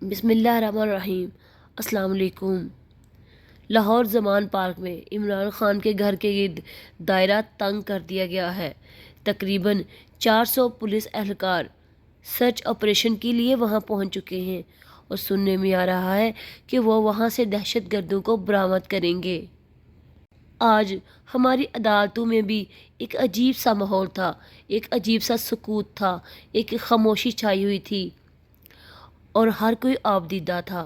بسم اللہ الرحمن الرحیم۔ السلام علیکم۔ لاہور زمان پارک میں عمران خان کے گھر کے گرد دائرہ تنگ کر دیا گیا ہے۔ تقریباً 400 پولیس اہلکار سرچ آپریشن کے لیے وہاں پہنچ چکے ہیں اور سننے میں آ رہا ہے کہ وہ وہاں سے دہشت گردوں کو برآمد کریں گے۔ آج ہماری عدالتوں میں بھی ایک عجیب سا ماحول تھا، ایک عجیب سا سکوت تھا، ایک خاموشی چھائی ہوئی تھی اور ہر کوئی آبدیدہ تھا۔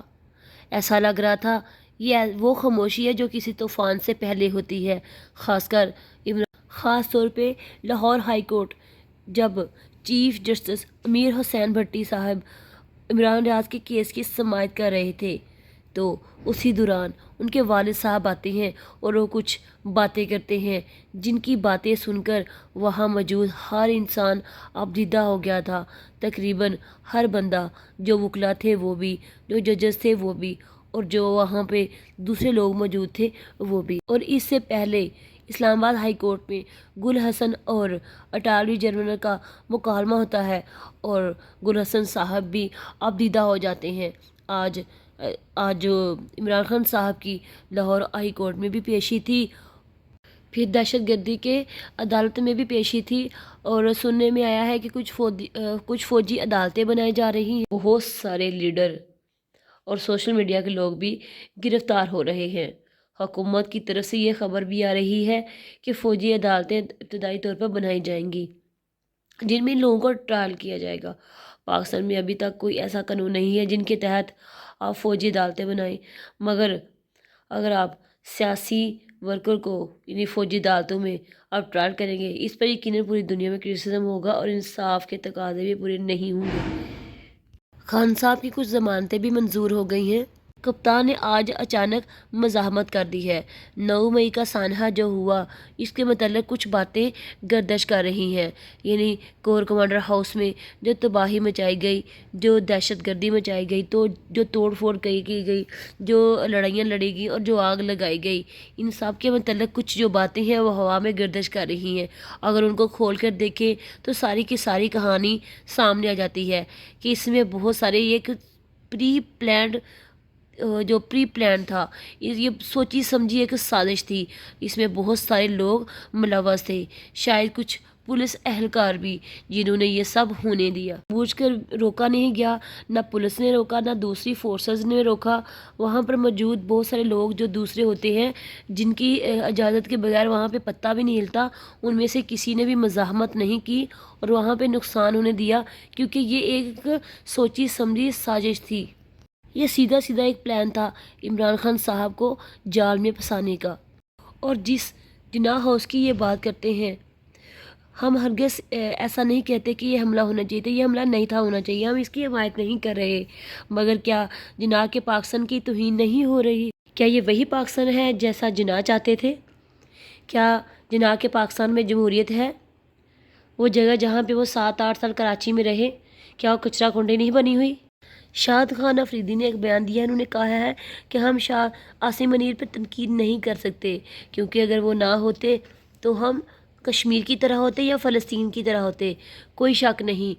ایسا لگ رہا تھا یہ وہ خاموشی ہے جو کسی طوفان سے پہلے ہوتی ہے، خاص طور پہ لاہور ہائی کورٹ جب چیف جسٹس امیر حسین بھٹی صاحب عمران ریاض کے کیس کی سماعت کر رہے تھے تو اسی دوران ان کے والد صاحب آتے ہیں اور وہ کچھ باتیں کرتے ہیں جن کی باتیں سن کر وہاں موجود ہر انسان ابدیدہ ہو گیا تھا۔ تقریباً ہر بندہ، جو وکلا تھے وہ بھی، جو ججز تھے وہ بھی، اور جو وہاں پہ دوسرے لوگ موجود تھے وہ بھی۔ اور اس سے پہلے اسلام آباد ہائی کورٹ میں گل حسن اور اٹارنی جنرل کا مکالمہ ہوتا ہے اور گل حسن صاحب بھی ابدیدہ ہو جاتے ہیں۔ آج عمران خان صاحب کی لاہور ہائی کورٹ میں بھی پیشی تھی، پھر دہشت گردی کے عدالت میں بھی پیشی تھی، اور سننے میں آیا ہے کہ کچھ فوجی عدالتیں بنائی جا رہی ہیں۔ بہت سارے لیڈر اور سوشل میڈیا کے لوگ بھی گرفتار ہو رہے ہیں۔ حکومت کی طرف سے یہ خبر بھی آ رہی ہے کہ فوجی عدالتیں ابتدائی طور پر بنائی جائیں گی جن میں لوگوں کو ٹرائل کیا جائے گا۔ پاکستان میں ابھی تک کوئی ایسا قانون نہیں ہے جن کے تحت آپ فوجی عدالتیں بنائیں، مگر اگر آپ سیاسی ورکر کو یعنی فوجی عدالتوں میں آپ ٹرائل کریں گے، اس پر یقیناً پوری دنیا میں کرٹیسزم ہوگا اور انصاف کے تقاضے بھی پورے نہیں ہوں گے۔ خان صاحب کی کچھ ضمانتیں بھی منظور ہو گئی ہیں۔ کپتان نے آج اچانک مزاحمت کر دی ہے۔ 9 مئی کا سانحہ جو ہوا اس کے متعلق کچھ باتیں گردش کر رہی ہیں، یعنی کور کمانڈر ہاؤس میں جو تباہی مچائی گئی، جو دہشت گردی مچائی گئی، جو توڑ پھوڑ کی گئی، جو لڑائیاں لڑی گئی اور جو آگ لگائی گئی، ان سب کے متعلق کچھ جو باتیں ہیں وہ ہوا میں گردش کر رہی ہیں۔ اگر ان کو کھول کر دیکھیں تو ساری کی ساری کہانی سامنے آ جاتی ہے کہ اس میں بہت سارے ایک پری پلان تھا، یہ سوچی سمجھی ایک سازش تھی، اس میں بہت سارے لوگ ملوث تھے، شاید کچھ پولیس اہلکار بھی جنہوں نے یہ سب ہونے دیا۔ بوجھ کر روکا نہیں گیا، نہ پولیس نے روکا نہ دوسری فورسز نے روکا۔ وہاں پر موجود بہت سارے لوگ جو دوسرے ہوتے ہیں جن کی اجازت کے بغیر وہاں پہ پتہ بھی نہیں ہلتا، ان میں سے کسی نے بھی مزاحمت نہیں کی اور وہاں پہ نقصان ہونے دیا، کیونکہ یہ ایک سوچی سمجھی سازش تھی۔ یہ سیدھا ایک پلان تھا عمران خان صاحب کو جال میں پھنسانے کا۔ اور جس جناح ہاؤس کی یہ بات کرتے ہیں، ہم ہرگز ایسا نہیں کہتے کہ یہ حملہ ہونا چاہیے تھا، یہ حملہ نہیں تھا ہونا چاہیے، ہم اس کی حمایت نہیں کر رہے، مگر کیا جناح کے پاکستان کی توہین نہیں ہو رہی؟ کیا یہ وہی پاکستان ہے جیسا جناح چاہتے تھے؟ کیا جناح کے پاکستان میں جمہوریت ہے؟ وہ جگہ جہاں پہ وہ 7-8 سال کراچی میں رہے، کیا وہ کچرا کنڈی نہیں بنی ہوئی؟ شاد خان افریدی نے ایک بیان دیا ہے، انہوں نے کہا ہے کہ ہم شاہ عاصم منیر پر تنقید نہیں کر سکتے، کیونکہ اگر وہ نہ ہوتے تو ہم کشمیر کی طرح ہوتے یا فلسطین کی طرح ہوتے۔ کوئی شک نہیں،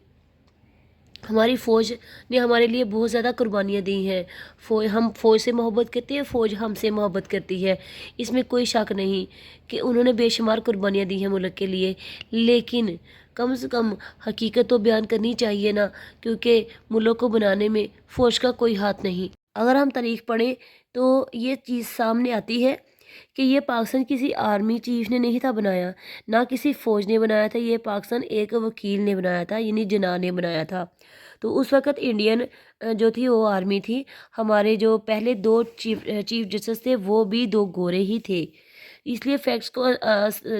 ہماری فوج نے ہمارے لیے بہت زیادہ قربانیاں دی ہیں، ہم فوج سے محبت کرتے ہیں، فوج ہم سے محبت کرتی ہے، اس میں کوئی شک نہیں کہ انہوں نے بے شمار قربانیاں دی ہیں ملک کے لیے، لیکن کم سے کم حقیقت تو بیان کرنی چاہیے نا، کیونکہ ملک کو بنانے میں فوج کا کوئی ہاتھ نہیں۔ اگر ہم تاریخ پڑھیں تو یہ چیز سامنے آتی ہے کہ یہ پاکستان کسی آرمی چیف نے نہیں تھا بنایا، نہ کسی فوج نے بنایا تھا، یہ پاکستان ایک وکیل نے بنایا تھا، یعنی جناح نے بنایا تھا۔ تو اس وقت انڈین جو تھی وہ آرمی تھی، ہمارے جو پہلے 2 چیف جسٹس تھے وہ بھی 2 گورے ہی تھے، اس لیے فیکٹس کو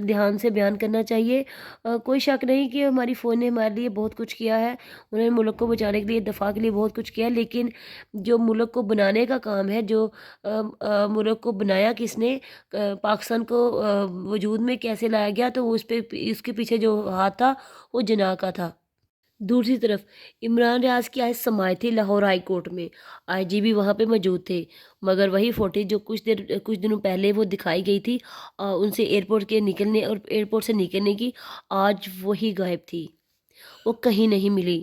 دھیان سے بیان کرنا چاہیے۔ کوئی شک نہیں کہ ہماری فوج نے ہمارے لیے بہت کچھ کیا ہے، انہوں نے ملک کو بچانے کے لیے، دفاع کے لیے بہت کچھ کیا ہے، لیکن جو ملک کو بنانے کا کام ہے، جو ملک کو بنایا کس نے، پاکستان کو وجود میں کیسے لایا گیا، تو اس کے پیچھے جو ہاتھ تھا وہ جناح کا تھا۔ دوسری طرف عمران ریاض کی آج سماعت تھی لاہور ہائی کورٹ میں، آئی جی بھی وہاں پہ موجود تھے، مگر وہی فوٹیج جو کچھ دنوں پہلے وہ دکھائی گئی تھی ان سے ایئرپورٹ سے نکلنے کی، آج وہی غائب تھی، وہ کہیں نہیں ملی۔